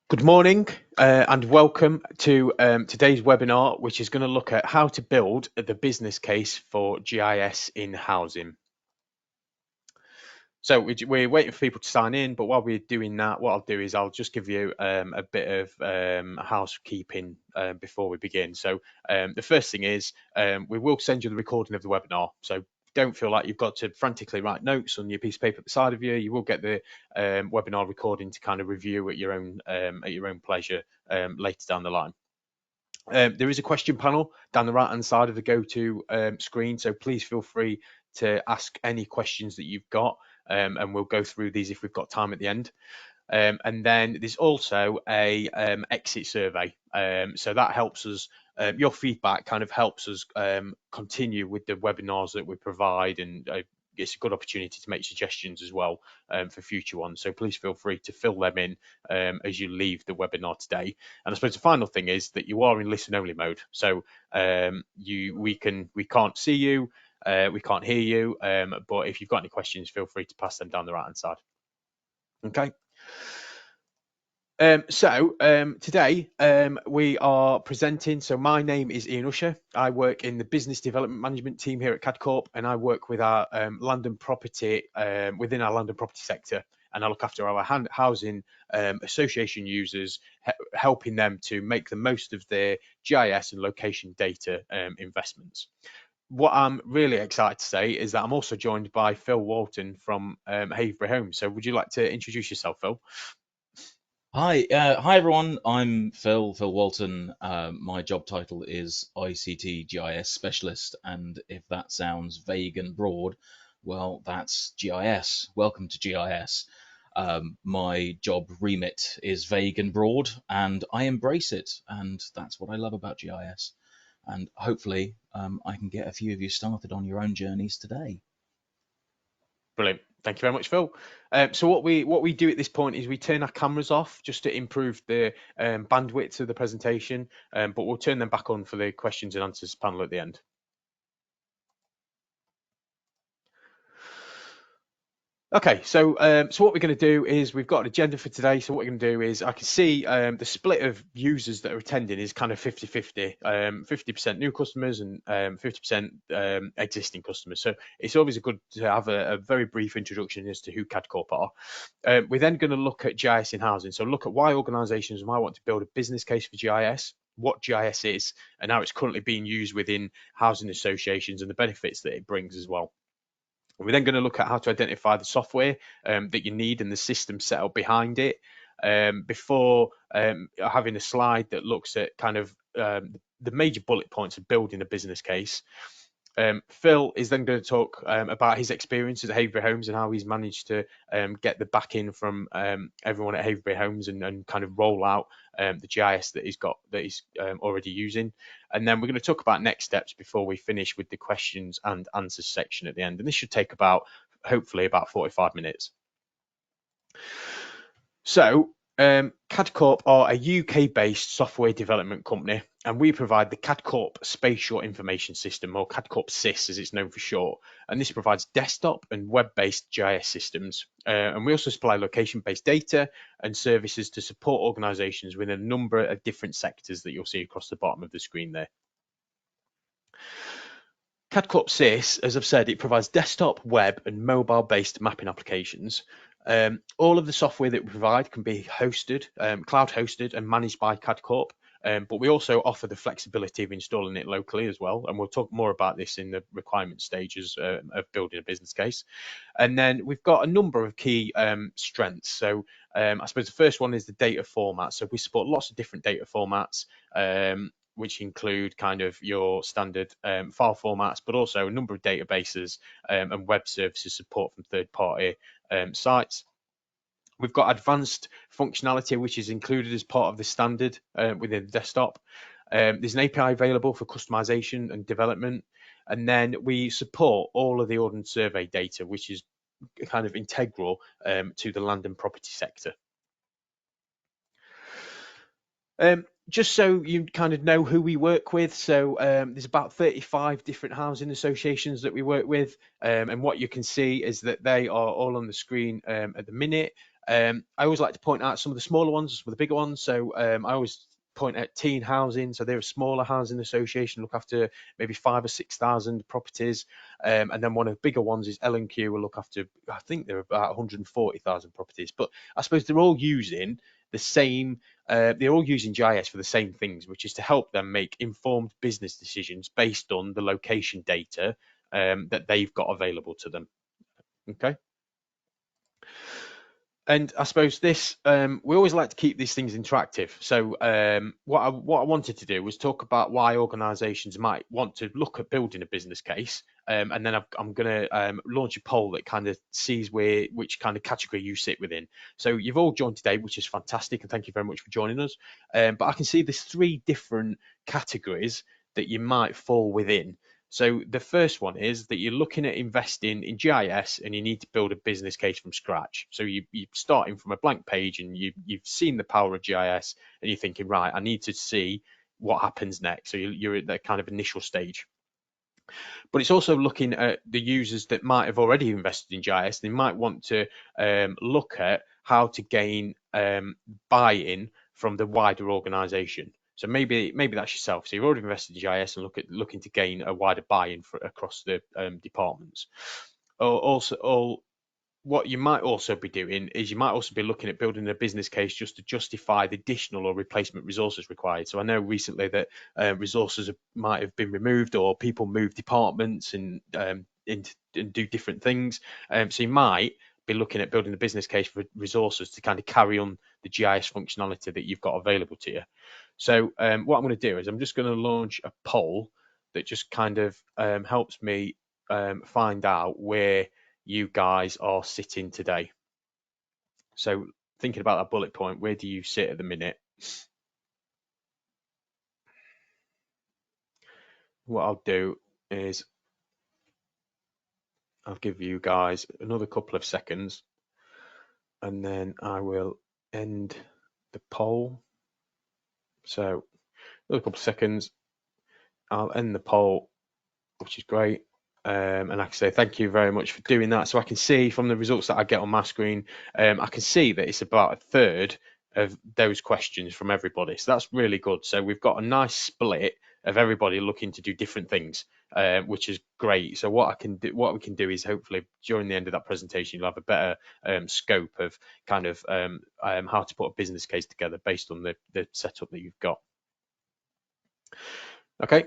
Good morning and welcome to today's webinar, which is going to look at how to build the business case for GIS in housing. So we're waiting for people to sign in, but while we're doing that, what I'll do is I'll just give you a bit of housekeeping before we begin. So the first thing is we will send you the recording of the webinar. So don't feel like you've got to frantically write notes on your piece of paper beside of you. You will get the webinar recording to kind of review at your own pleasure later down the line. There is a question panel down the right hand side of the go-to screen, so please feel free to ask any questions that you've got, and we'll go through these if we've got time at the end. And then there's also a exit survey, so that helps us. Your feedback kind of helps us continue with the webinars that we provide, and it's a good opportunity to make suggestions as well for future ones. So please feel free to fill them in as you leave the webinar today. And I suppose the final thing is that you are in listen only mode. So we can't see you, we can't hear you, but if you've got any questions, feel free to pass them down the right hand side. Okay. Today we are presenting. So my name is Ian Usher. I work in the business development management team here at CADCorp, and I work with our London property within our London property sector, and I look after our housing association users, helping them to make the most of their GIS and location data investments. What I'm really excited to say is that I'm also joined by Phil Walton from Havebury Homes. So would you like to introduce yourself, Phil? Hi everyone. I'm Phil Walton. My job title is ICT GIS specialist, and if that sounds vague and broad, well, that's GIS. Welcome to GIS. My job remit is vague and broad, and I embrace it, and that's what I love about GIS. And hopefully, I can get a few of you started on your own journeys today. Brilliant. Thank you very much, Phil. So what we do at this point is we turn our cameras off just to improve the bandwidth of the presentation, but we'll turn them back on for the questions and answers panel at the end. Okay, so what we're going to do is we've got an agenda for today. So what we're going to do is I can see the split of users that are attending is kind of 50-50, 50% new customers and 50% existing customers. So it's always good to have a very brief introduction as to who CADCorp are. We're then going to look at GIS in housing. So look at why organisations might want to build a business case for GIS, what GIS is, and how it's currently being used within housing associations and the benefits that it brings as well. We're then going to look at how to identify the software that you need and the system set up behind it before having a slide that looks at kind of the major bullet points of building a business case. Phil is then going to talk about his experiences at Havebury Homes and how he's managed to get the backing from everyone at Havebury Homes and kind of roll out the GIS that he's already using. And then we're going to talk about next steps before we finish with the questions and answers section at the end. And this should take hopefully about 45 minutes. So CADCorp are a UK-based software development company, and we provide the CADCorp Spatial Information System, or CADCorp SIS as it's known for short. And this provides desktop and web-based GIS systems. And we also supply location-based data and services to support organisations within a number of different sectors that you'll see across the bottom of the screen there. CADCorp SIS, as I've said, it provides desktop, web, and mobile-based mapping applications. All of the software that we provide can be hosted, cloud hosted, and managed by CADCorp. But we also offer the flexibility of installing it locally as well. And we'll talk more about this in the requirement stages of building a business case. And then we've got a number of key strengths. So I suppose the first one is the data format. So we support lots of different data formats, which include kind of your standard file formats, but also a number of databases and web services support from third-party sites. We've got advanced functionality, which is included as part of the standard within the desktop. There's an API available for customization and development. And then we support all of the Ordnance Survey data, which is kind of integral to the land and property sector. Just so you kind of know who we work with, so there's about 35 different housing associations that we work with, and what you can see is that they are all on the screen at the minute. I always like to point out some of the smaller ones, some of the bigger ones. So I always point at Teen Housing. So they're a smaller housing association, look after maybe 5 or 6,000 properties. And then one of the bigger ones is L&Q, will look after, I think they're about 140,000 properties. But I suppose they're all using the same, they're all using GIS for the same things, which is to help them make informed business decisions based on the location data that they've got available to them. Okay. And I suppose this, we always like to keep these things interactive. So what I wanted to do was talk about why organisations might want to look at building a business case, and then I'm going to launch a poll that kind of sees which kind of category you sit within. So you've all joined today, which is fantastic, and thank you very much for joining us. But I can see there's 3 different categories that you might fall within. So the first one is that you're looking at investing in GIS and you need to build a business case from scratch. So you're starting from a blank page and you've seen the power of GIS and you're thinking, right, I need to see what happens next. So you're at that kind of initial stage. But it's also looking at the users that might have already invested in GIS. They might want to look at how to gain buy-in from the wider organisation. So maybe that's yourself. So you've already invested in GIS and looking to gain a wider buy-in across the departments. Also, what you might also be doing is you might also be looking at building a business case just to justify the additional or replacement resources required. So I know recently that resources might have been removed or people move departments and do different things. So you might be looking at building a business case for resources to kind of carry on the GIS functionality that you've got available to you. So what I'm going to do is I'm just going to launch a poll that just kind of helps me find out where you guys are sitting today. So thinking about that bullet point, where do you sit at the minute? What I'll do is I'll give you guys another couple of seconds and then I will end the poll. So another couple of seconds, I'll end the poll, which is great. And like I say, thank you very much for doing that. So I can see from the results that I get on my screen, I can see that it's about a third of those questions from everybody. So that's really good. So we've got a nice split of everybody looking to do different things, which is great. So what we can do is hopefully during the end of that presentation, you'll have a better scope of kind of how to put a business case together based on the setup that you've got. Okay.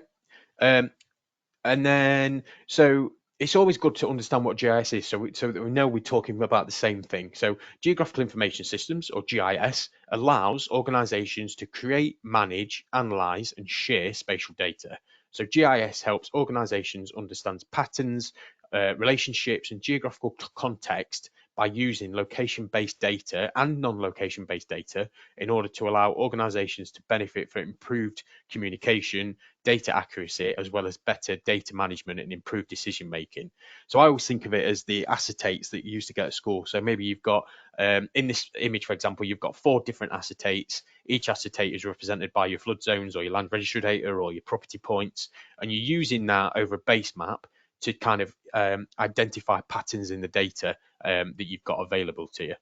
And then, so it's always good to understand what GIS is, so that we know we're talking about the same thing. So Geographical Information Systems, or GIS, allows organizations to create, manage, analyze, and share spatial data. So GIS helps organizations understand patterns, relationships, and geographical context by using location-based data and non-location-based data in order to allow organizations to benefit from improved communication, data accuracy, as well as better data management and improved decision making. So I always think of it as the acetates that you used to get at school. So maybe you've got, in this image, for example, you've got 4 different acetates. Each acetate is represented by your flood zones or your land registry data or your property points. And you're using that over a base map to kind of identify patterns in the data that you've got available to you.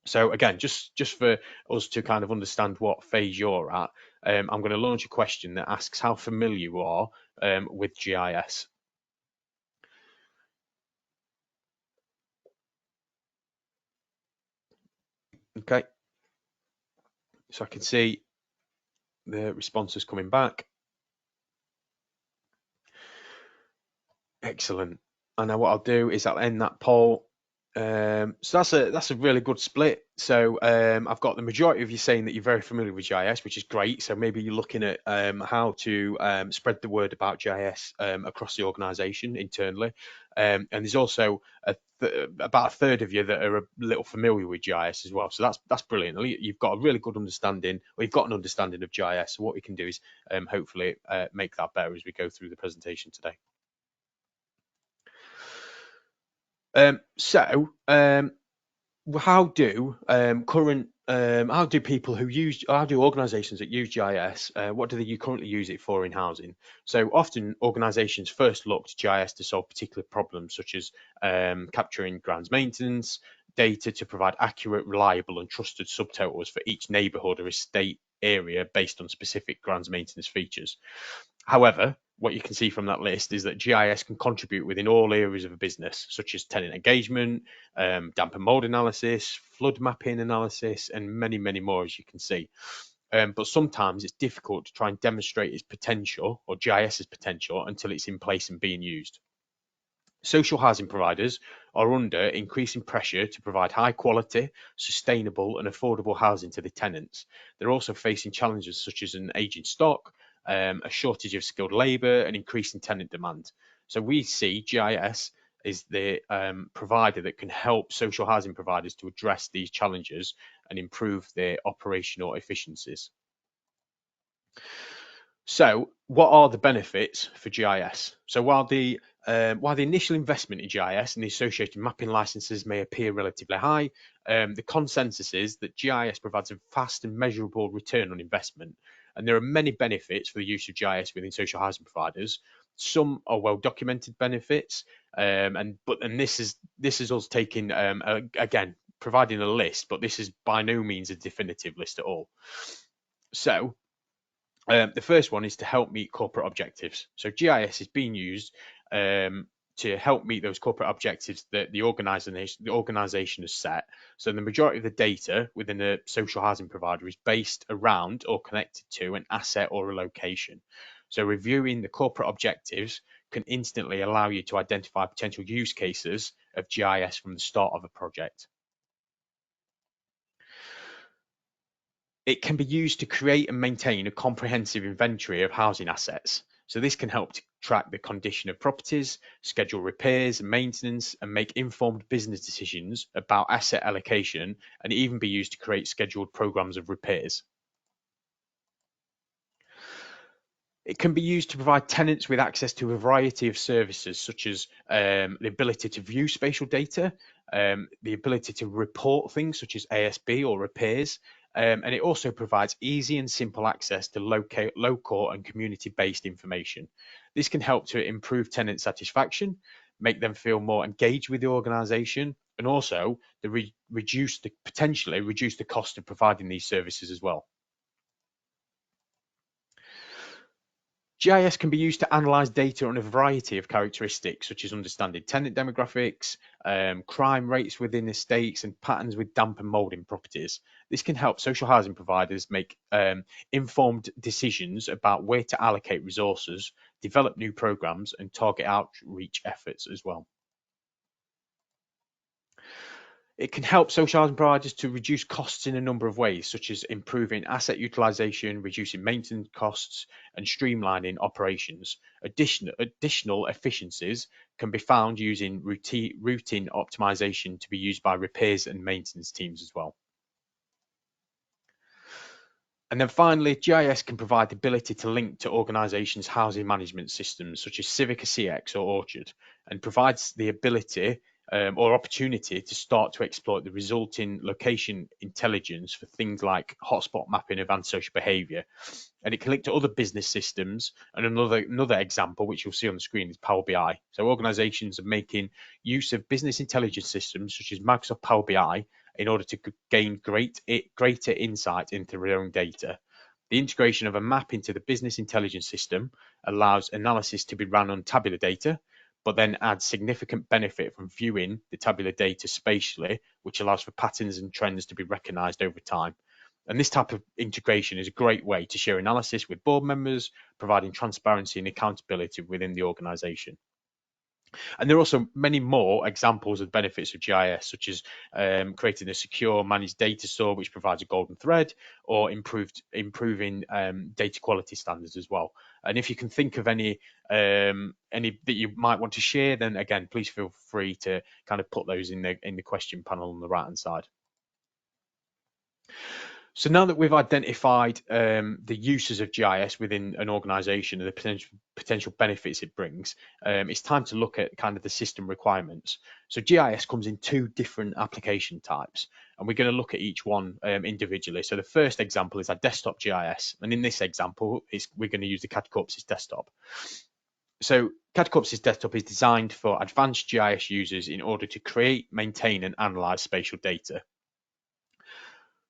So again, just for us to kind of understand what phase you're at, I'm going to launch a question that asks how familiar you are with GIS. Okay, so I can see the responses coming back. Excellent. And now what I'll do is I'll end that poll. So that's a really good split. So I've got the majority of you saying that you're very familiar with GIS, which is great. So maybe you're looking at how to spread the word about GIS across the organisation internally. And there's also about a third of you that are a little familiar with GIS as well. So that's brilliant. You've got a really good understanding, or you've got an understanding of GIS. So what we can do is hopefully make that better as we go through the presentation today. How do people how do organisations that use GIS, what do you currently use it for in housing? So often organisations first look to GIS to solve particular problems such as capturing grounds maintenance, data to provide accurate, reliable and trusted subtotals for each neighbourhood or estate area based on specific grounds maintenance features. However, what you can see from that list is that GIS can contribute within all areas of a business, such as tenant engagement, damp and mold analysis, flood mapping analysis, and many, many more, as you can see. But sometimes it's difficult to try and demonstrate its potential or GIS's potential until it's in place and being used. Social housing providers are under increasing pressure to provide high quality, sustainable and affordable housing to the tenants. They're also facing challenges such as an aging stock, a shortage of skilled labour and increasing tenant demand. So we see GIS is the provider that can help social housing providers to address these challenges and improve their operational efficiencies. So, what are the benefits for GIS? So, while the initial investment in GIS and the associated mapping licenses may appear relatively high, the consensus is that GIS provides a fast and measurable return on investment. And there are many benefits for the use of GIS within social housing providers. Some are well documented benefits, and this is us taking again providing a list, but this is by no means a definitive list at all. So, the first one is to help meet corporate objectives. So GIS is being used to help meet those corporate objectives that the organisation has set. So the majority of the data within a social housing provider is based around or connected to an asset or a location. So reviewing the corporate objectives can instantly allow you to identify potential use cases of GIS from the start of a project. It can be used to create and maintain a comprehensive inventory of housing assets. So this can help to track the condition of properties, schedule repairs and maintenance, and make informed business decisions about asset allocation, and even be used to create scheduled programs of repairs. It can be used to provide tenants with access to a variety of services, such as the ability to view spatial data, the ability to report things such as ASB or repairs, and it also provides easy and simple access to local and community-based information. This can help to improve tenant satisfaction, make them feel more engaged with the organisation, and also potentially reduce the cost of providing these services as well. GIS can be used to analyse data on a variety of characteristics, such as understanding tenant demographics, crime rates within estates, and patterns with damp and mould in properties. This can help social housing providers make informed decisions about where to allocate resources, develop new programmes, and target outreach efforts as well. It can help social housing providers to reduce costs in a number of ways, such as improving asset utilisation, reducing maintenance costs, and streamlining operations. Additional efficiencies can be found using routing optimization to be used by repairs and maintenance teams as well. And then finally, GIS can provide the ability to link to organisations' housing management systems, such as Civica CX or Orchard, and provides the ability or opportunity to start to exploit the resulting location intelligence for things like hotspot mapping of antisocial behaviour. And it can link to other business systems. And another example, which you'll see on the screen, is Power BI. So organisations are making use of business intelligence systems such as Microsoft Power BI in order to gain greater insight into their own data. The integration of a map into the business intelligence system allows analysis to be run on tabular data, but then adds significant benefit from viewing the tabular data spatially, which allows for patterns and trends to be recognised over time. And this type of integration is a great way to share analysis with board members, providing transparency and accountability within the organisation. And there are also many more examples of benefits of GIS, such as creating a secure managed data store, which provides a golden thread, or improving data quality standards as well. And if you can think of any that you might want to share, then again, please feel free to kind of put those in the question panel on the right hand side. So now that we've identified the uses of GIS within an organisation and the potential benefits it brings, it's time to look at kind of the system requirements. So GIS comes in two different application types, and we're going to look at each one individually. So the first example is our desktop GIS, and in this example, we're going to use the Catacopsis desktop. So CAD Corps's desktop is designed for advanced GIS users in order to create, maintain, and analyze spatial data.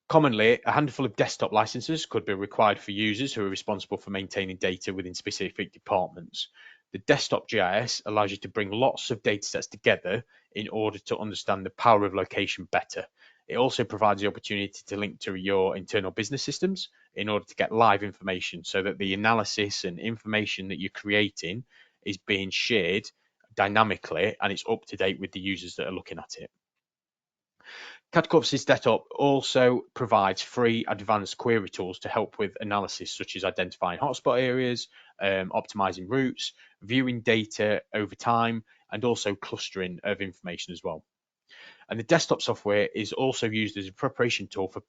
Commonly, a handful of desktop licenses could be required for users who are responsible for maintaining data within specific departments. The desktop GIS allows you to bring lots of data sets together in order to understand the power of location better. It also provides the opportunity to link to your internal business systems in order to get live information so that the analysis and information that you're creating is being shared dynamically and it's up to date with the users that are looking at it. CAD Corps's desktop also provides free advanced query tools to help with analysis, such as identifying hotspot areas, optimizing routes, viewing data over time, and also clustering of information as well. And the desktop software is also used as a preparation tool for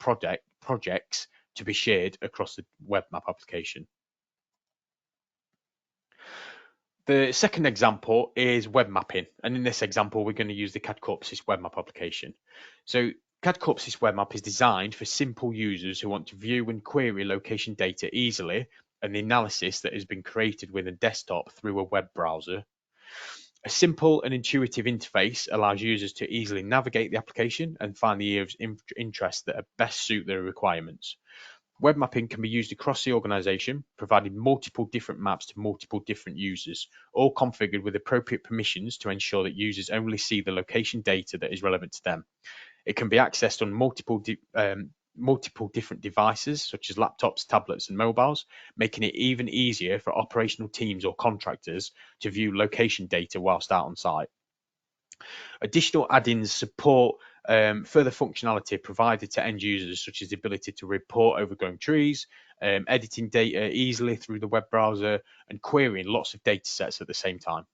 projects to be shared across the web map application. The second example is web mapping. And in this example, we're going to use the CAD Corpsys web map application. So CAD Corpsys web map is designed for simple users who want to view and query location data easily and the analysis that has been created with a desktop through a web browser. A simple and intuitive interface allows users to easily navigate the application and find the areas of interest that best suit their requirements. Web mapping can be used across the organization, providing multiple different maps to multiple different users, all configured with appropriate permissions to ensure that users only see the location data that is relevant to them. It can be accessed on multiple different devices, such as laptops, tablets, and mobiles, making it even easier for operational teams or contractors to view location data whilst out on site. Additional add-ins support further functionality provided to end users, such as the ability to report overgrown trees, editing data easily through the web browser, and querying lots of data sets at the same time.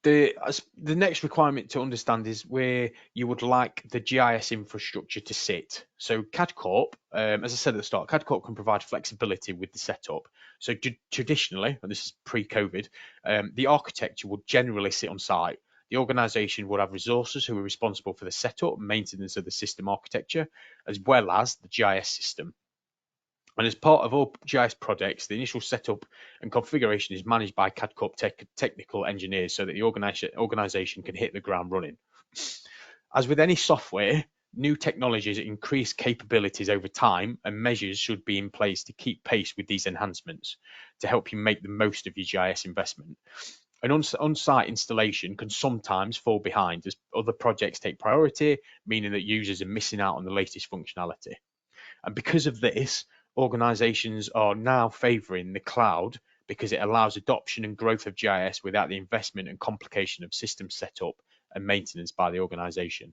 The next requirement to understand is where you would like the GIS infrastructure to sit. So CAD Corp, as I said at the start, CAD Corp can provide flexibility with the setup. So traditionally, and this is pre-COVID, the architecture would generally sit on site. The organization would have resources who are responsible for the setup and maintenance of the system architecture, as well as the GIS system. And as part of all GIS projects, the initial setup and configuration is managed by CAD Corp technical engineers so that the organization can hit the ground running. As with any software, new technologies increase capabilities over time, and measures should be in place to keep pace with these enhancements to help you make the most of your GIS investment. An on-site installation can sometimes fall behind as other projects take priority, meaning that users are missing out on the latest functionality. And because of this, organizations are now favoring the cloud because it allows adoption and growth of GIS without the investment and complication of system setup and maintenance by the organization.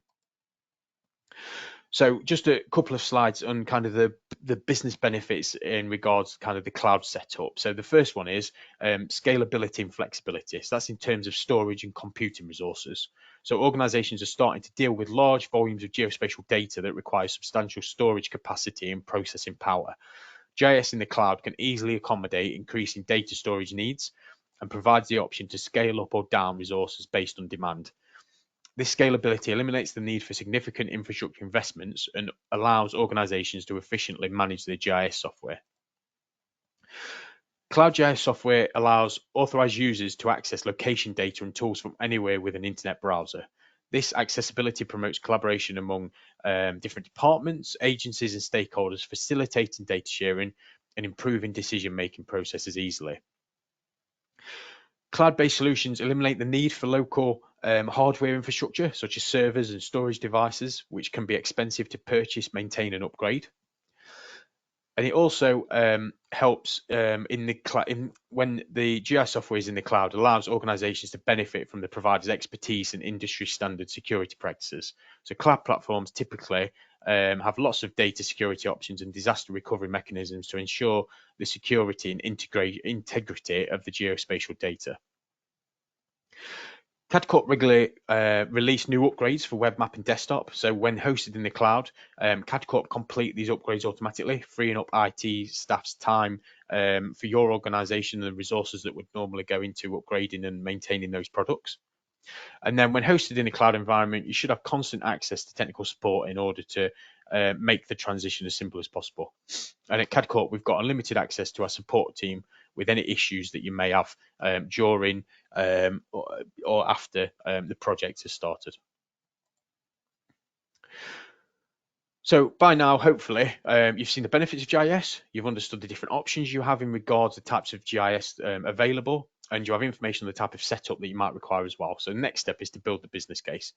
So just a couple of slides on kind of the business benefits in regards to kind of the cloud setup. So the first one is scalability and flexibility. So that's in terms of storage and computing resources. So organizations are starting to deal with large volumes of geospatial data that require substantial storage capacity and processing power. GIS in the cloud can easily accommodate increasing data storage needs and provides the option to scale up or down resources based on demand. This scalability eliminates the need for significant infrastructure investments and allows organizations to efficiently manage their GIS software. Cloud GIS software allows authorized users to access location data and tools from anywhere with an internet browser. This accessibility promotes collaboration among different departments, agencies, and stakeholders, facilitating data sharing and improving decision-making processes easily. Cloud-based solutions eliminate the need for local hardware infrastructure, such as servers and storage devices, which can be expensive to purchase, maintain, and upgrade. And it also helps when the GIS software is in the cloud, allows organizations to benefit from the provider's expertise and industry standard security practices. So cloud platforms typically have lots of data security options and disaster recovery mechanisms to ensure the security and integrity of the geospatial data. CAD Corp regularly release new upgrades for web map and desktop. So when hosted in the cloud, CAD Corp complete these upgrades automatically, freeing up IT staff's time for your organization and the resources that would normally go into upgrading and maintaining those products. And then when hosted in a cloud environment, you should have constant access to technical support in order to make the transition as simple as possible. And at CAD Corp, we've got unlimited access to our support team with any issues that you may have during or after the project has started. So by now, hopefully, you've seen the benefits of GIS, you've understood the different options you have in regards to the types of GIS available, and you have information on the type of setup that you might require as well. So the next step is to build the business case.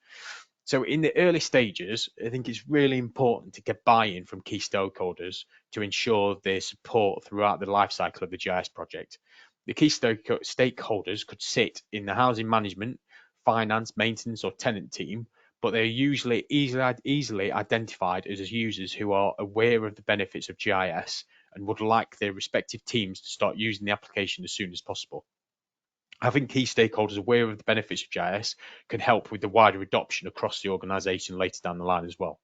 So in the early stages, I think it's really important to get buy-in from key stakeholders to ensure their support throughout the life cycle of the GIS project. The key stakeholders could sit in the housing management, finance, maintenance, or tenant team, but they're usually easily identified as users who are aware of the benefits of GIS and would like their respective teams to start using the application as soon as possible. Having key stakeholders aware of the benefits of GIS can help with the wider adoption across the organisation later down the line as well.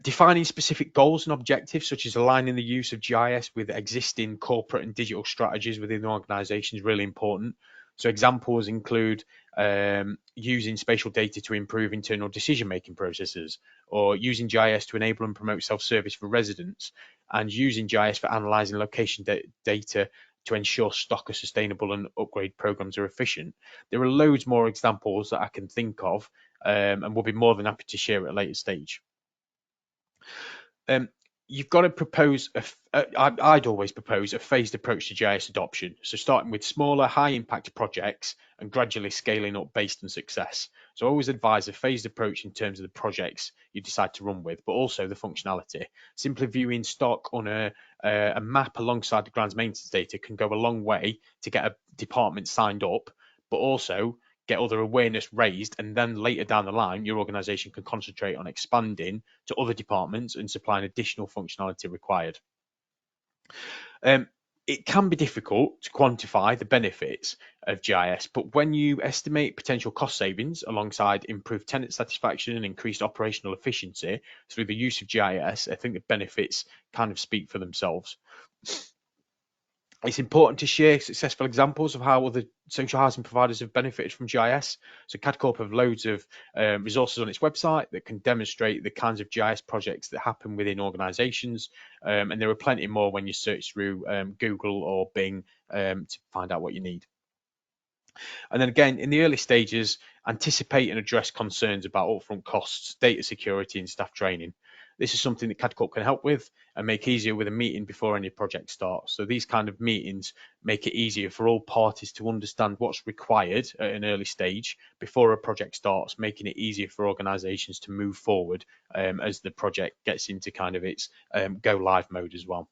Defining specific goals and objectives, such as aligning the use of GIS with existing corporate and digital strategies within the organisation, is really important. So examples include using spatial data to improve internal decision-making processes, or using GIS to enable and promote self-service for residents, and using GIS for analysing location data to ensure stock are sustainable and upgrade programs are efficient. There are loads more examples that I can think of, and we'll be more than happy to share at a later stage. You've got to propose, I'd always propose a phased approach to GIS adoption. So starting with smaller, high impact projects and gradually scaling up based on success. So I always advise a phased approach in terms of the projects you decide to run with, but also the functionality. Simply viewing stock on a map alongside the grounds maintenance data can go a long way to get a department signed up, but also get other awareness raised, and then later down the line, your organization can concentrate on expanding to other departments and supplying additional functionality required. It can be difficult to quantify the benefits of GIS, but when you estimate potential cost savings alongside improved tenant satisfaction and increased operational efficiency through the use of GIS, I think the benefits kind of speak for themselves. It's important to share successful examples of how other social housing providers have benefited from GIS. So CADCorp have loads of resources on its website that can demonstrate the kinds of GIS projects that happen within organisations, and there are plenty more when you search through Google or Bing to find out what you need. And then again, in the early stages, anticipate and address concerns about upfront costs, data security, and staff training. This is something that CADCorp can help with and make easier with a meeting before any project starts. So these kind of meetings make it easier for all parties to understand what's required at an early stage before a project starts, making it easier for organisations to move forward as the project gets into kind of its go live mode as well.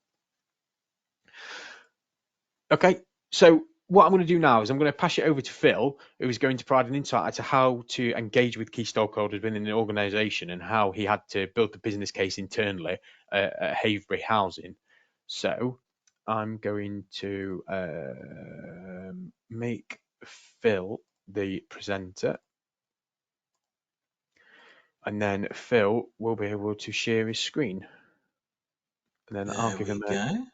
Okay, so what I'm going to do now is I'm going to pass it over to Phil, who is going to provide an insight into how to engage with key stakeholders within an organisation and how he had to build the business case internally at Havebury Housing. So I'm going to make Phil the presenter, and then Phil will be able to share his screen. And then I'll give him go.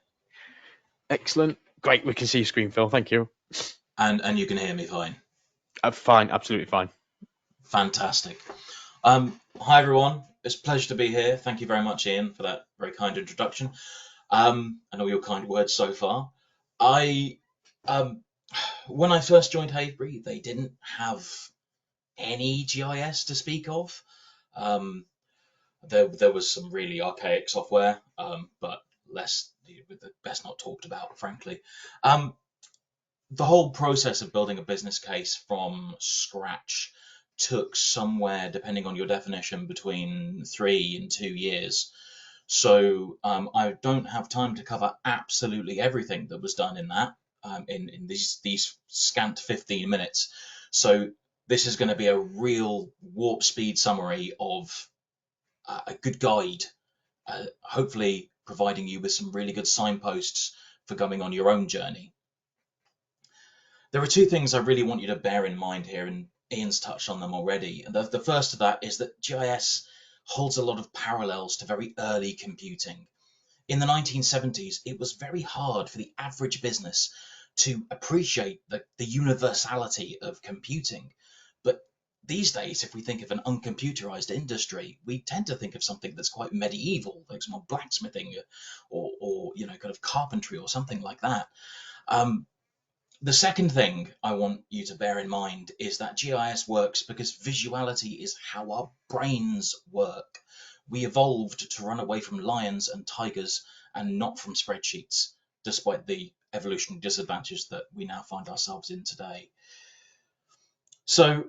Excellent. Great, we can see your screen, Phil. Thank you. And you can hear me fine. Fine, absolutely fine. Fantastic. Hi everyone, it's a pleasure to be here. Thank you very much, Ian, for that very kind introduction and all your kind words so far. When I first joined Havebury, they didn't have any GIS to speak of. There was some really archaic software, but best not talked about, frankly. The whole process of building a business case from scratch took somewhere, depending on your definition, between 3 and 2 years. So I don't have time to cover absolutely everything that was done in that in these scant 15 minutes. So this is going to be a real warp speed summary of a good guide, hopefully providing you with some really good signposts for going on your own journey. There are 2 things I really want you to bear in mind here, and Ian's touched on them already. And the first of that is that GIS holds a lot of parallels to very early computing. In the 1970s, it was very hard for the average business to appreciate the universality of computing. But these days, if we think of an uncomputerized industry, we tend to think of something that's quite medieval, like some blacksmithing or kind of carpentry or something like that. Um, the second thing I want you to bear in mind is that GIS works because visuality is how our brains work. We evolved to run away from lions and tigers and not from spreadsheets, despite the evolutionary disadvantages that we now find ourselves in today. So,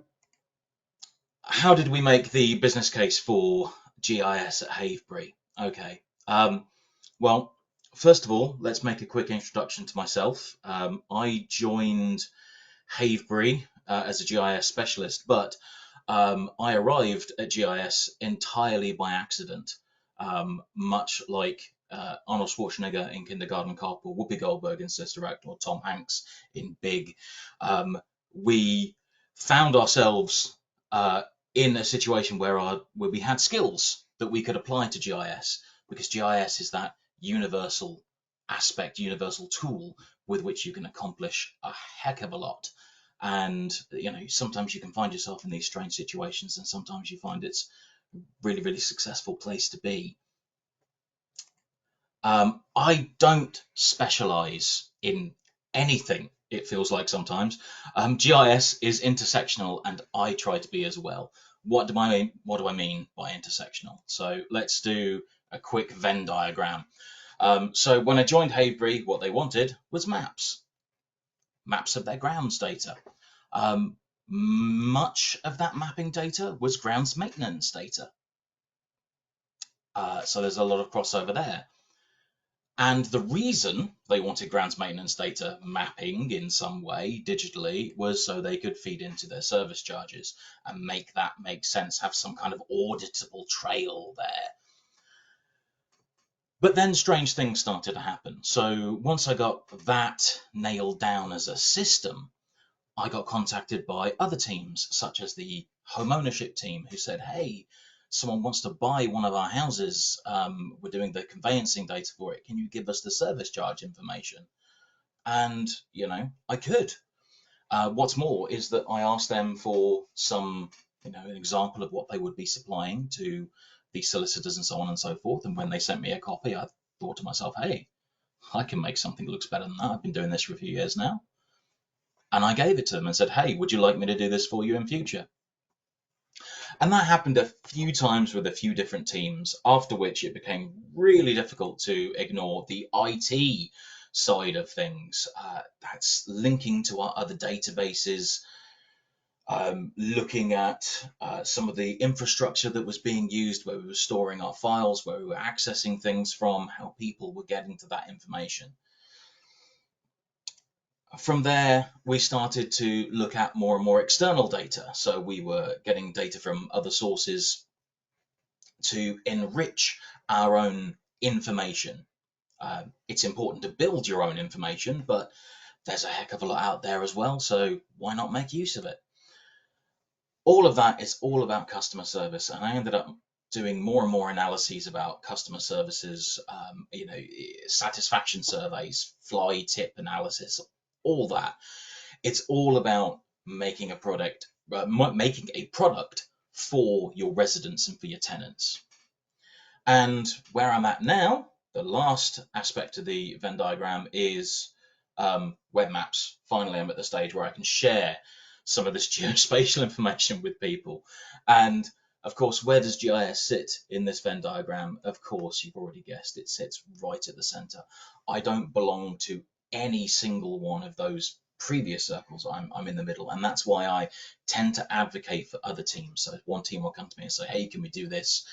how did we make the business case for GIS at Havebury? Okay. Well, first of all, let's make a quick introduction to myself. I joined Havebury as a GIS specialist, but I arrived at GIS entirely by accident, much like Arnold Schwarzenegger in Kindergarten Cop, or Whoopi Goldberg in Sister Act, or Tom Hanks in Big. We found ourselves in a situation where we had skills that we could apply to GIS, because GIS is that universal aspect, universal tool with which you can accomplish a heck of a lot. And sometimes you can find yourself in these strange situations, and sometimes you find it's a really, really successful place to be. I don't specialize in anything, it feels like sometimes. GIS is intersectional, and I try to be as well. What do I mean by intersectional? So let's do a quick Venn diagram. So when I joined Havebury, what they wanted was maps of their grounds data. Much of that mapping data was grounds maintenance data. So there's a lot of crossover there. And the reason they wanted grounds maintenance data mapping in some way digitally was so they could feed into their service charges and make that make sense, have some kind of auditable trail there. But then strange things started to happen. So once I got that nailed down as a system, I got contacted by other teams, such as the home ownership team, who said, hey, someone wants to buy one of our houses. We're doing the conveyancing data for it. Can you give us the service charge information? And, I could. What's more is that I asked them for some, an example of what they would be supplying to the solicitors and so on and so forth. And when they sent me a copy, I thought to myself, hey, I can make something that looks better than that. I've been doing this for a few years now. And I gave it to them and said, hey, would you like me to do this for you in future? And that happened a few times with a few different teams, after which it became really difficult to ignore the IT side of things. That's linking to our other databases, looking at some of the infrastructure that was being used, where we were storing our files, where we were accessing things from, how people were getting to that information. From there, we started to look at more and more external data. So we were getting data from other sources to enrich our own information. It's important to build your own information, but there's a heck of a lot out there as well, so why not make use of it? All of that is all about customer service, and I ended up doing more and more analyses about customer services, satisfaction surveys, fly tip analysis, all that. It's all about making a product for your residents and for your tenants. And where I'm at now, the last aspect of the Venn diagram is web maps. Finally, I'm at the stage where I can share some of this geospatial information with people. And of course, where does GIS sit in this Venn diagram? Of course, you've already guessed, it sits right at the center. I don't belong to any single one of those previous circles. I'm in the middle, and that's why I tend to advocate for other teams. So one team will come to me and say, hey, can we do this?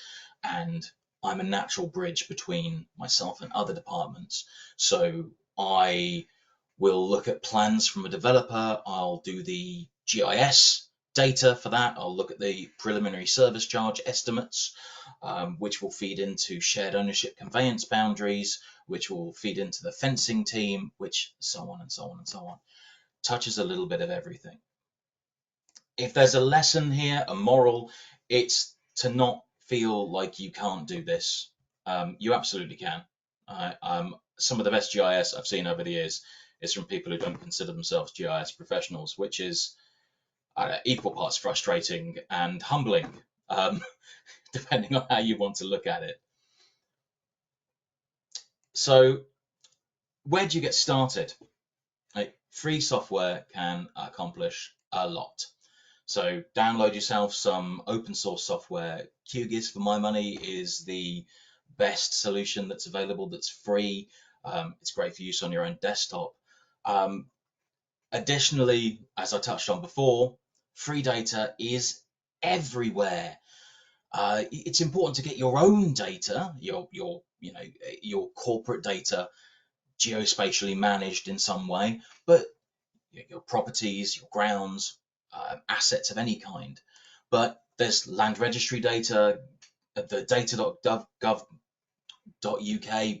And I'm a natural bridge between myself and other departments. So I will look at plans from a developer. I'll do the GIS data for that. I'll look at the preliminary service charge estimates, which will feed into shared ownership conveyance boundaries, which will feed into the fencing team, which so on and so on and so on. Touches a little bit of everything. If there's a lesson here, a moral, it's to not feel like you can't do this. You absolutely can. Some of the best GIS I've seen over the years is from people who don't consider themselves GIS professionals, which is equal parts frustrating and humbling, depending on how you want to look at it. So where do you get started? Free software can accomplish a lot. So download yourself some open source software. QGIS, for my money, is the best solution that's available that's free. It's great for use on your own desktop. Additionally, as I touched on before, free data is everywhere. It's important to get your own data, your corporate data, geospatially managed in some way, but your properties, your grounds, assets of any kind. But there's land registry data. The data.gov.uk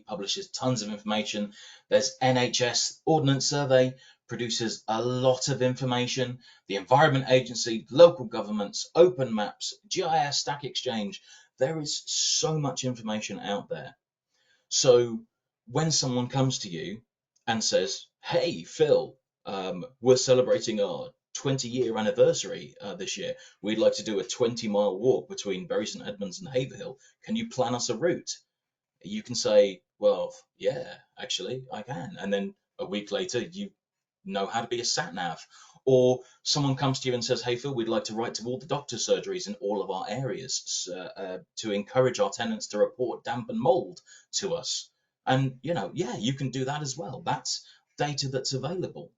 publishes tons of information. There's NHS Ordnance Survey, produces a lot of information. The Environment Agency, local governments, open maps, GIS, Stack Exchange. There is so much information out there. So when someone comes to you and says, "Hey, Phil, we're celebrating our 20-year anniversary this year. We'd like to do a 20-mile walk between Bury St Edmunds and Haverhill. Can you plan us a route?" You can say, "Well, yeah, actually, I can." And then a week later, you know how to be a sat nav. Or someone comes to you and says, "Hey, Phil, we'd like to write to all the doctor surgeries in all of our areas to encourage our tenants to report damp and mold to us." And, yeah, you can do that as well. That's data that's available.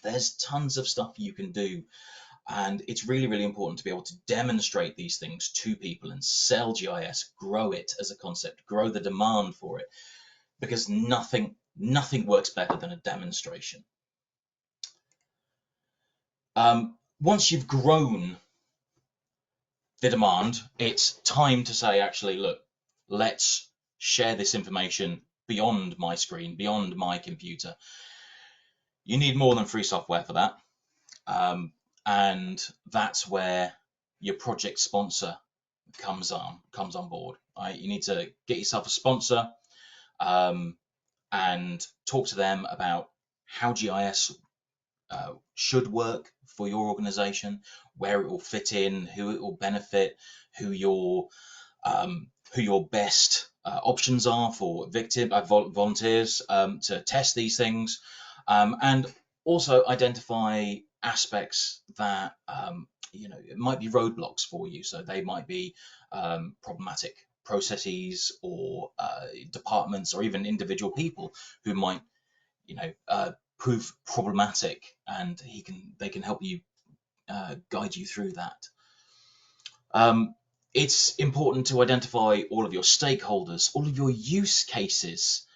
There's tons of stuff you can do. And it's really, really important to be able to demonstrate these things to people and sell GIS, grow it as a concept, grow the demand for it, because nothing works better than a demonstration. Once you've grown the demand, it's time to say, actually, look, let's share this information beyond my screen, beyond my computer. You need more than free software for that. And that's where your project sponsor comes on board. Right? You need to get yourself a sponsor and talk to them about how GIS should work for your organization, where it will fit in, who it will benefit, who your best options are for volunteers to test these things, and also identify aspects that it might be roadblocks for you. So they might be problematic processes or departments or even individual people who might prove problematic, and they can help you guide you through that. It's important to identify all of your stakeholders, all of your use cases,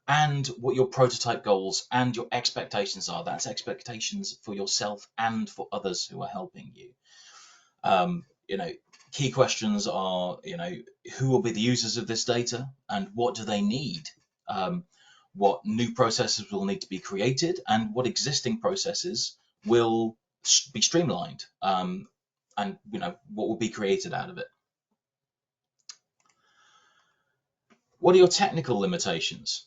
and what your prototype goals and your expectations are. That's expectations for yourself and for others who are helping you. Key questions are, who will be the users of this data and what do they need? What new processes will need to be created and what existing processes will be streamlined, and what will be created out of it. What are your technical limitations?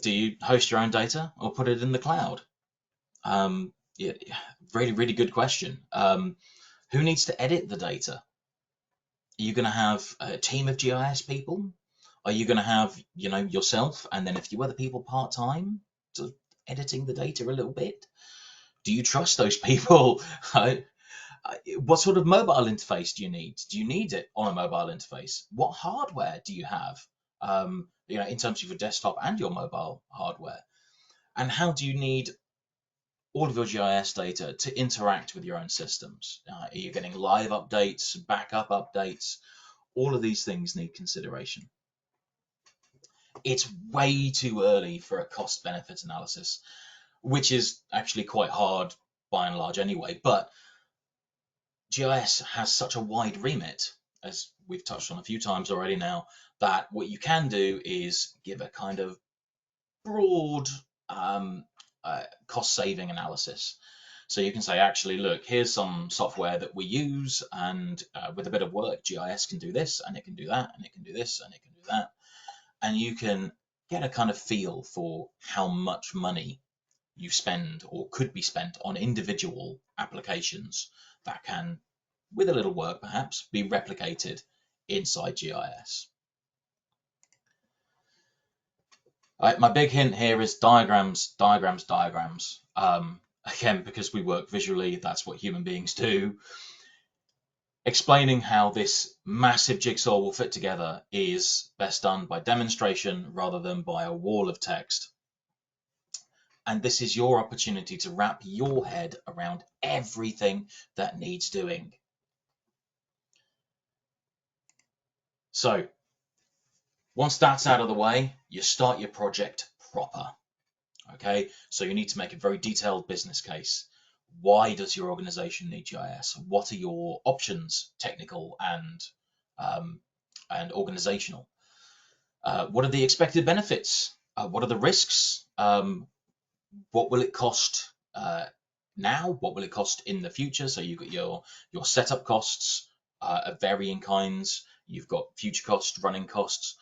Do you host your own data or put it in the cloud? Yeah, really, really good question. Who needs to edit the data? Are you going to have a team of GIS people? Are you going to have, yourself and then a few other people part-time to editing the data a little bit? Do you trust those people? What sort of mobile interface do you need? Do you need it on a mobile interface? What hardware do you have? In terms of your desktop and your mobile hardware, and how do you need all of your GIS data to interact with your own systems? Are you getting live updates, backup updates? All of these things need consideration. It's way too early for a cost-benefit analysis, which is actually quite hard by and large anyway, but GIS has such a wide remit, as we've touched on a few times already now, that what you can do is give a kind of broad cost-saving analysis. So you can say, actually, look, here's some software that we use, and with a bit of work, GIS can do this, and it can do that, and it can do this, and it can do that. And you can get a kind of feel for how much money you spend or could be spent on individual applications that can, with a little work perhaps, be replicated inside GIS. My big hint here is diagrams, diagrams, diagrams. Again, because we work visually, that's what human beings do. Explaining how this massive jigsaw will fit together is best done by demonstration rather than by a wall of text. And this is your opportunity to wrap your head around everything that needs doing. So once that's out of the way, you start your project proper. Okay, so you need to make a very detailed business case. Why does your organization need GIS? What are your options, technical and organizational? What are the expected benefits? What are the risks? What will it cost now? What will it cost in the future? So you've got your setup costs of varying kinds. You've got future costs, running costs.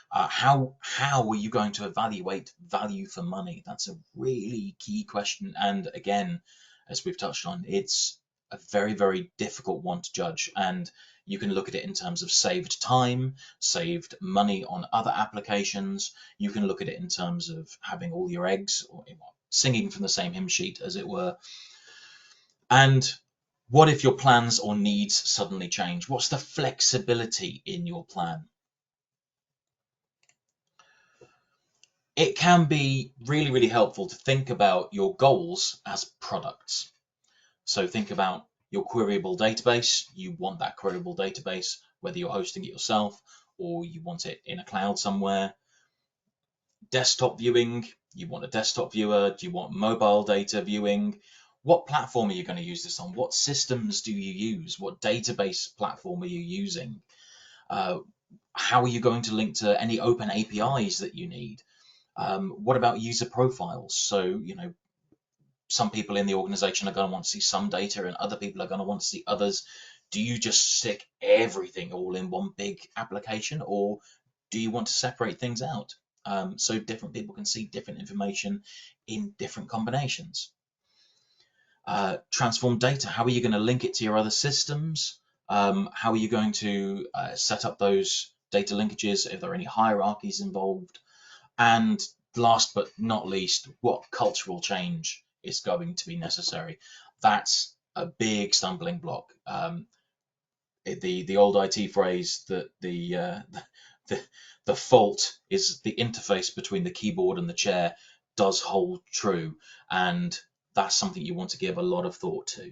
How are you going to evaluate value for money? That's a really key question. And again, as we've touched on, it's a very, very difficult one to judge. And you can look at it in terms of saved time, saved money on other applications. You can look at it in terms of having all your eggs, or singing from the same hymn sheet, as it were. And what if your plans or needs suddenly change? What's the flexibility in your plan? It can be really, really helpful to think about your goals as products. So think about your queryable database. You want that queryable database, whether you're hosting it yourself or you want it in a cloud somewhere. Desktop viewing, you want a desktop viewer. Do you want mobile data viewing? What platform are you going to use this on? What systems do you use? What database platform are you using? How are you going to link to any open APIs that you need? What about user profiles? So, some people in the organization are going to want to see some data and other people are going to want to see others. Do you just stick everything all in one big application, or do you want to separate things out so different people can see different information in different combinations? Transform data. How are you going to link it to your other systems? How are you going to set up those data linkages if there are any hierarchies involved? And last but not least, what cultural change is going to be necessary? That's a big stumbling block. The old IT phrase that the fault is the interface between the keyboard and the chair does hold true, and that's something you want to give a lot of thought to.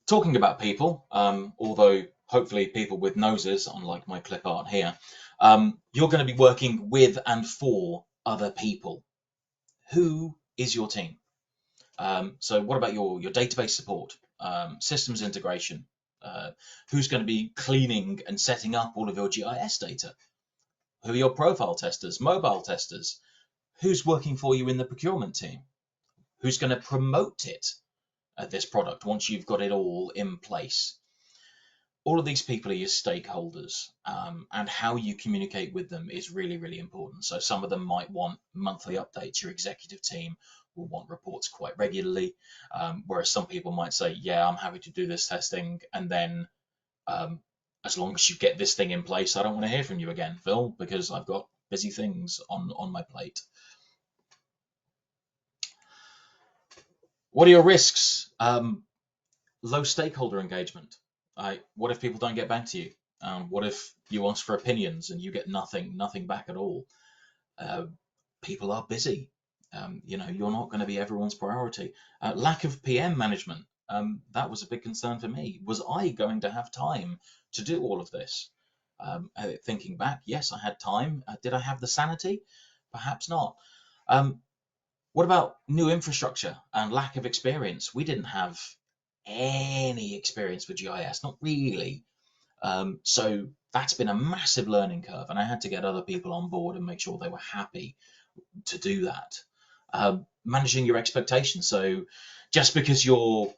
Talking about people, although hopefully people with noses, unlike my clip art here, you're going to be working with and for other people. Who is your team? So what about your database support, systems integration? Who's going to be cleaning and setting up all of your GIS data? Who are your profile testers, mobile testers? Who's working for you in the procurement team? Who's going to promote it, this product, once you've got it all in place? All of these people are your stakeholders, and how you communicate with them is really, really important. So some of them might want monthly updates. Your executive team will want reports quite regularly, whereas some people might say, yeah, I'm happy to do this testing, and then as long as you get this thing in place, I don't want to hear from you again, Phil, because I've got busy things on my plate. What are your risks? Low stakeholder engagement. What if people don't get back to you? What if you ask for opinions and you get nothing back at all? People are busy. You're not going to be everyone's priority. Lack of PM management. That was a big concern for me. Was I going to have time to do all of this? Thinking back, yes, I had time. Did I have the sanity? Perhaps not. What about new infrastructure and lack of experience? We didn't have any experience with GIS, not really. So that's been a massive learning curve, and I had to get other people on board and make sure they were happy to do that. Managing your expectations. So just because you're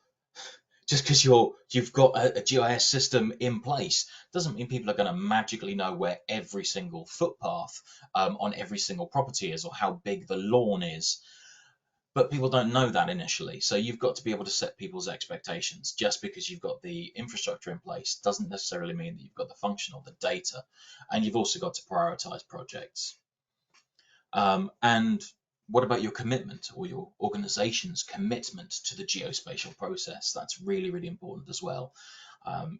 just because you've got a GIS system in place doesn't mean people are going to magically know where every single footpath on every single property is, or how big the lawn is. But people don't know that initially. So you've got to be able to set people's expectations. Just because you've got the infrastructure in place doesn't necessarily mean that you've got the function or the data. And you've also got to prioritize projects. And what about your commitment, or your organization's commitment to the geospatial process? That's really, really important as well.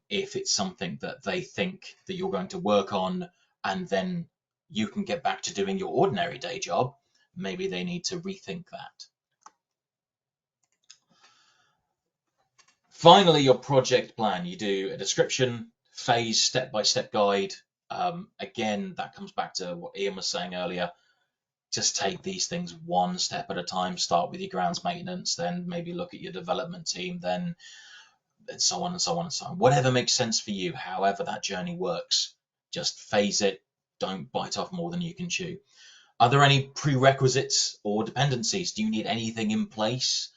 If it's something that they think that you're going to work on and then you can get back to doing your ordinary day job, maybe they need to rethink that. Finally, your project plan. You do a description, phase, step-by-step guide. Again, that comes back to what Ian was saying earlier. Just take these things one step at a time. Start with your grounds maintenance, then maybe look at your development team, then so on and so on and so on. Whatever makes sense for you, however that journey works, just phase it. Don't bite off more than you can chew. Are there any prerequisites or dependencies? Do you need anything in place?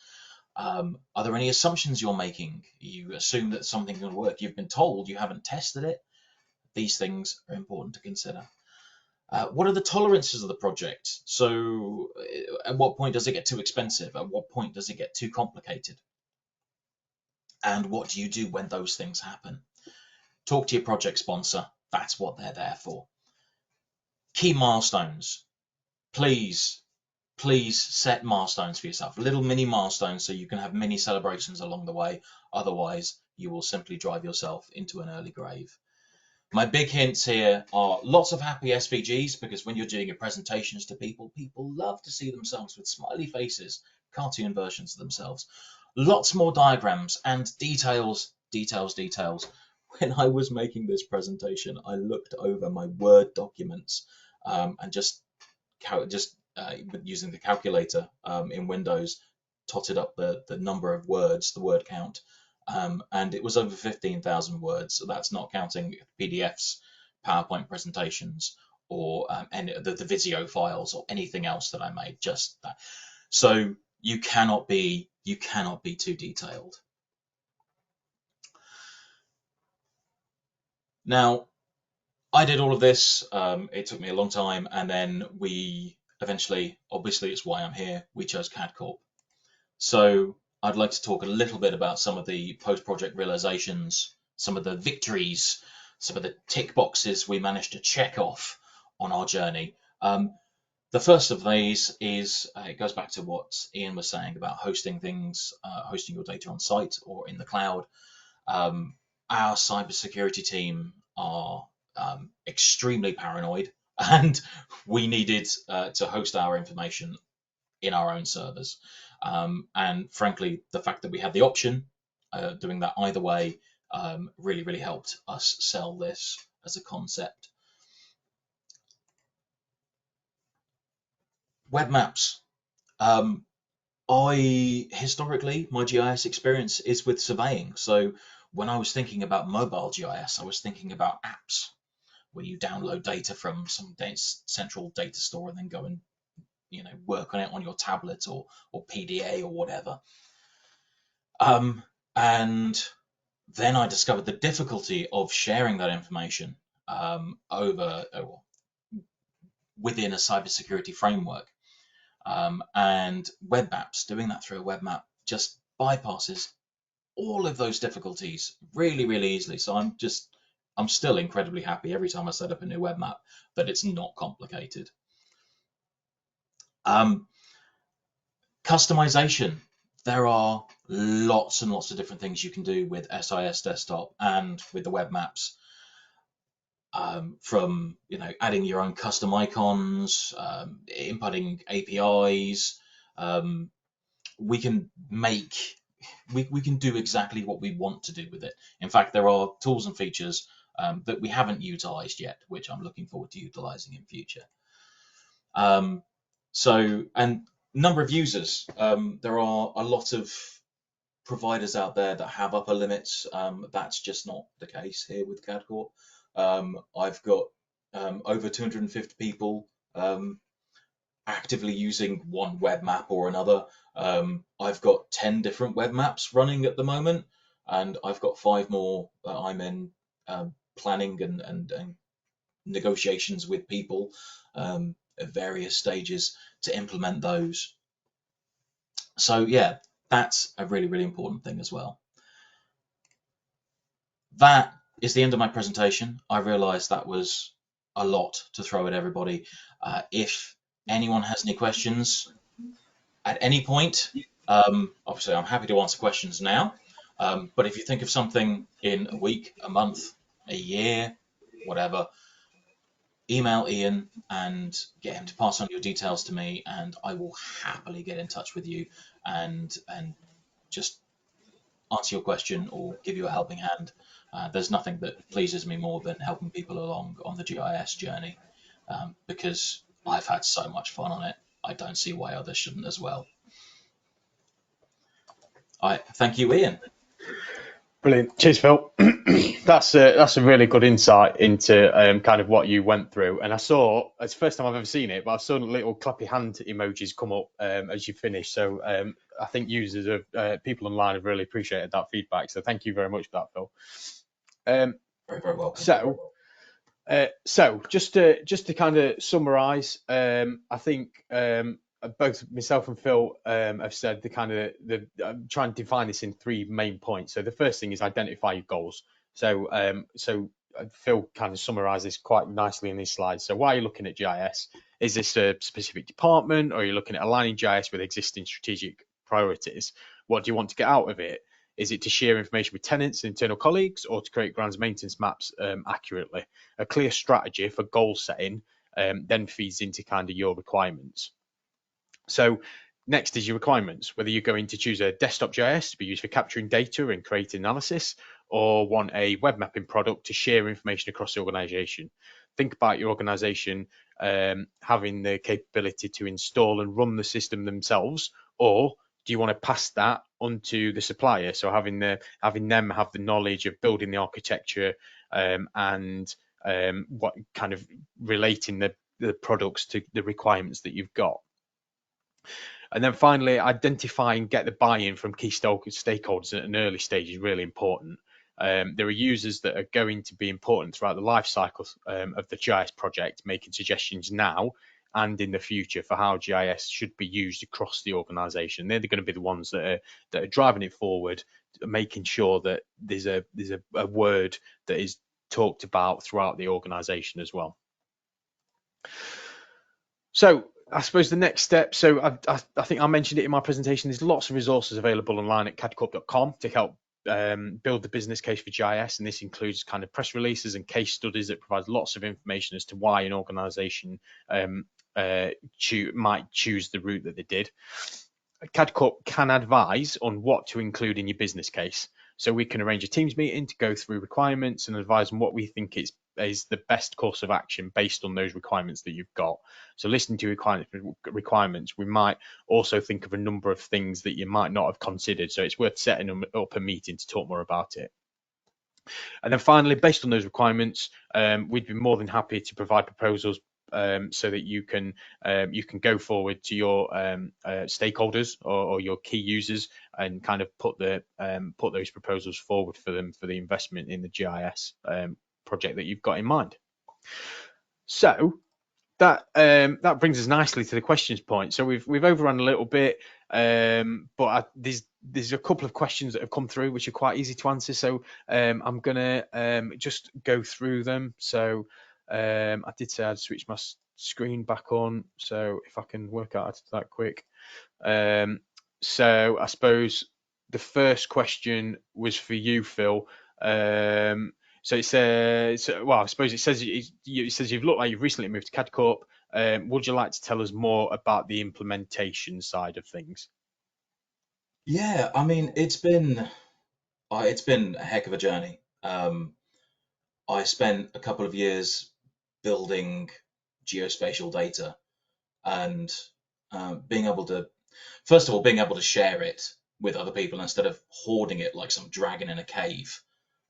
Are there any assumptions you're making? You assume that something's going to work. You've been told, you haven't tested it. These things are important to consider. What are the tolerances of the project? So at what point does it get too expensive? At what point does it get too complicated? And what do you do when those things happen? Talk to your project sponsor. That's what they're there for. Key milestones. Please set milestones for yourself, little mini milestones, so you can have mini celebrations along the way. Otherwise, you will simply drive yourself into an early grave. My big hints here are lots of happy SVGs, because when you're doing your presentations to people, people love to see themselves with smiley faces, cartoon versions of themselves. Lots more diagrams and details. When I was making this presentation, I looked over my Word documents and just using the calculator in Windows, totted up the number of words, the word count, and it was over 15,000 words. So that's not counting PDFs, PowerPoint presentations, or any the Visio files or anything else that I made. Just that. So you cannot be too detailed. Now, I did all of this. It took me a long time, and then we eventually, obviously, it's why I'm here, we chose CAD Corp. So I'd like to talk a little bit about some of the post-project realizations, some of the victories, some of the tick boxes we managed to check off on our journey. The first of these is, it goes back to what Ian was saying about hosting things, hosting your data on site or in the cloud. Our cybersecurity team are extremely paranoid, and we needed to host our information in our own servers. And frankly, the fact that we had the option doing that either way really, really helped us sell this as a concept. Web maps. Historically, my GIS experience is with surveying. So when I was thinking about mobile GIS, I was thinking about apps where you download data from some central data store and then go and work on it on your tablet or PDA or whatever. And then I discovered the difficulty of sharing that information within a cybersecurity framework. And web maps, doing that through a web map just bypasses all of those difficulties really, really easily. So I'm still incredibly happy every time I set up a new web map that it's not complicated. Customization. There are lots and lots of different things you can do with SIS Desktop and with the web maps. From adding your own custom icons, inputting APIs, we can do exactly what we want to do with it. In fact, there are tools and features that we haven't utilized yet, which I'm looking forward to utilizing in future. And number of users. There are a lot of providers out there that have upper limits. That's just not the case here with CAD Corp. I've got over 250 people actively using one web map or another. I've got 10 different web maps running at the moment. and I've got 5 more that I'm in planning and negotiations with people at various stages to implement those. So yeah, that's a really, really important thing as well. That is the end of my presentation. I realised that was a lot to throw at everybody. If anyone has any questions at any point, obviously I'm happy to answer questions now. But if you think of something in a week, a month, a year, whatever, email Ian and get him to pass on your details to me, and I will happily get in touch with you and just answer your question or give you a helping hand. There's nothing that pleases me more than helping people along on the GIS journey, because I've had so much fun on it. I don't see why others shouldn't as well. I thank you, Ian. Brilliant. Cheers, Phil. That's a really good insight into kind of what you went through. And I saw, it's the first time I've ever seen it, but I saw little clappy hand emojis come up as you finished. So I think users of people online have really appreciated that feedback. So thank you very much for that, Phil. Very, very welcome. So just to kind of summarise, I think both myself and Phil have said I'm trying to define this in 3 main points. So the first thing is identify your goals. So Phil kind of summarised this quite nicely in his slides. So why are you looking at GIS? Is this a specific department, or are you looking at aligning GIS with existing strategic priorities? What do you want to get out of it? Is it to share information with tenants and internal colleagues, or to create grounds maintenance maps accurately? A clear strategy for goal setting then feeds into kind of your requirements. So next is your requirements, whether you're going to choose a desktop GIS to be used for capturing data and creating analysis, or want a web mapping product to share information across the organization. Think about your organization having the capability to install and run the system themselves, or do you want to pass that onto the supplier? So having them have the knowledge of building the architecture and what kind of relating the products to the requirements that you've got. And then finally, identify and get the buy-in from key stakeholders at an early stage is really important. There are users that are going to be important throughout the life cycle of the GIS project, making suggestions now and in the future for how GIS should be used across the organisation. They're going to be the ones that are driving it forward, making sure that there's a word that is talked about throughout the organisation as well. So I suppose the next step, so I think I mentioned it in my presentation, there's lots of resources available online at cadcorp.com to help build the business case for GIS, and this includes kind of press releases and case studies that provide lots of information as to why an organisation might choose the route that they did. CADcorp can advise on what to include in your business case. So we can arrange a Teams meeting to go through requirements and advise on what we think is the best course of action based on those requirements that you've got. So listening to requirements, we might also think of a number of things that you might not have considered. So it's worth setting up a meeting to talk more about it. And then finally, based on those requirements, we'd be more than happy to provide proposals so that you can go forward to your stakeholders or your key users and kind of put those proposals forward for them for the investment in the GIS project that you've got in mind. So that brings us nicely to the questions point. So we've overrun a little bit, but there's a couple of questions that have come through which are quite easy to answer. So I'm gonna just go through them. So I did say I'd switch my screen back on. So if I can work out that quick. So I suppose the first question was for you, Phil. So it says, well, I suppose it says you've looked like you've recently moved to CADcorp. Would you like to tell us more about the implementation side of things? Yeah, I mean, it's been a heck of a journey. I spent a couple of years building geospatial data and being able to, first of all, being able to share it with other people instead of hoarding it like some dragon in a cave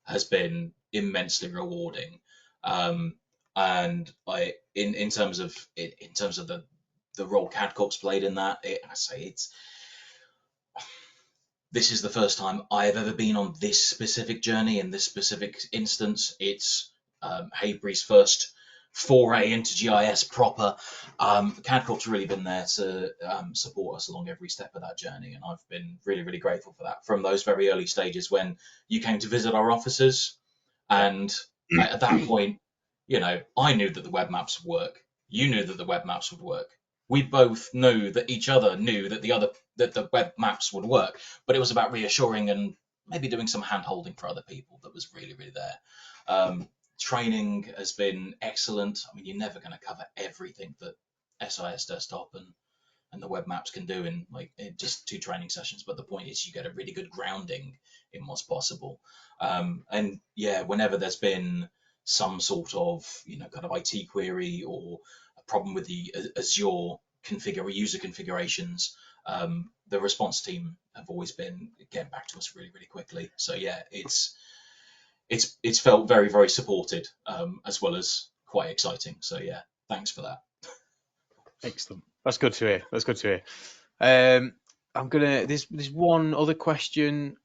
has been immensely rewarding. And in terms of the role CADcorp's played in that, I say this is the first time I have ever been on this specific journey in this specific instance. It's Havebury's first foray into GIS proper. CAD Corp's really been there to support us along every step of that journey, and I've been really, really grateful for that from those very early stages when you came to visit our offices. Yeah. And at that point, I knew that the web maps would work. You knew that the web maps would work. We both knew that each other knew that the web maps would work, but it was about reassuring and maybe doing some hand holding for other people that was really, really there. Training has been excellent. I mean, you're never going to cover everything that SIS Desktop and the web maps can do in just 2 training sessions. But the point is, you get a really good grounding in what's possible. And yeah, whenever there's been some sort of kind of IT query or a problem with the Azure user configurations, the response team have always been getting back to us really, really quickly. So yeah, it's felt very, very supported, as well as quite exciting. So yeah, thanks for that. Excellent. That's good to hear. That's good to hear. I'm gonna. There's one other question.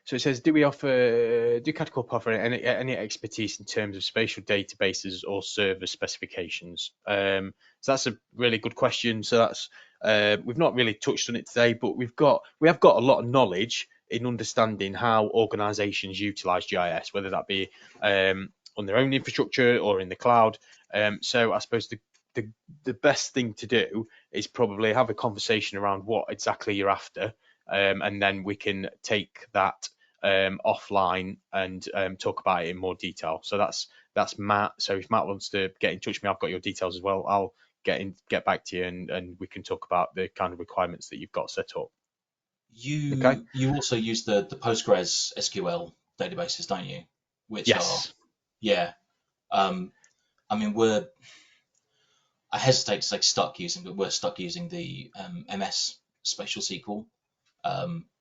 So it says, do Catacomb offer any expertise in terms of spatial databases or server specifications? So that's a really good question. So that's we've not really touched on it today, but we have got a lot of knowledge in understanding how organisations utilise GIS, whether that be on their own infrastructure or in the cloud. So I suppose the the best thing to do is probably have a conversation around what exactly you're after, and then we can take that offline and talk about it in more detail. So that's Matt. So if Matt wants to get in touch with me, I've got your details as well. I'll get back to you and we can talk about the kind of requirements that you've got set up. Okay. You also use the Postgres SQL databases, don't you? Which are, Yes. yeah. Um, I mean, I hesitate to say stuck using, but we're stuck using the MS Spatial SQL,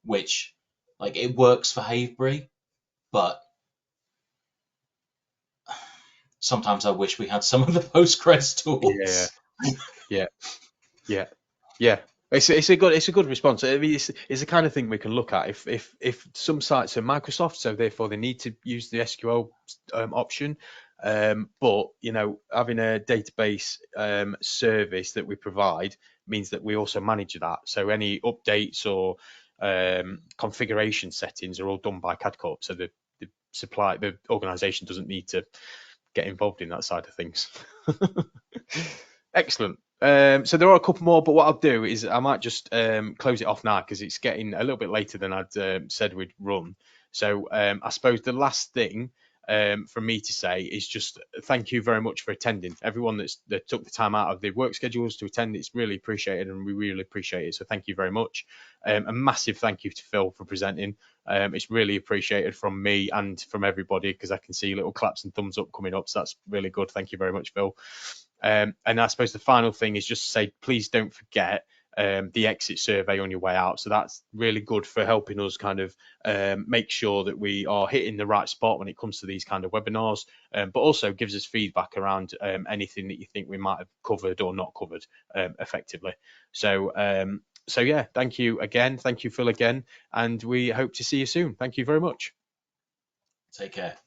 which it works for Havebury, but sometimes I wish we had some of the Postgres Yeah. tools. Yeah. Yeah. Yeah. It's a good response. I mean, it's the kind of thing we can look at. If some sites are Microsoft, so therefore they need to use the SQL option. But having a database service that we provide means that we also manage that. So any updates or configuration settings are all done by CADCorp. So the organization doesn't need to get involved in that side of things. Excellent. So there are a couple more, but what I'll do is I might just close it off now because it's getting a little bit later than I'd said we'd run. So I suppose the last thing for me to say is just thank you very much for attending. Everyone that took the time out of their work schedules to attend, it's really appreciated, and we really appreciate it. So thank you very much. A massive thank you to Phil for presenting. It's really appreciated from me and from everybody because I can see little claps and thumbs up coming up. So that's really good. Thank you very much, Phil. And I suppose the final thing is just to say, please don't forget the exit survey on your way out. So that's really good for helping us kind of make sure that we are hitting the right spot when it comes to these kind of webinars, but also gives us feedback around anything that you think we might have covered or not covered effectively. So yeah, thank you again. Thank you, Phil, again. And we hope to see you soon. Thank you very much. Take care.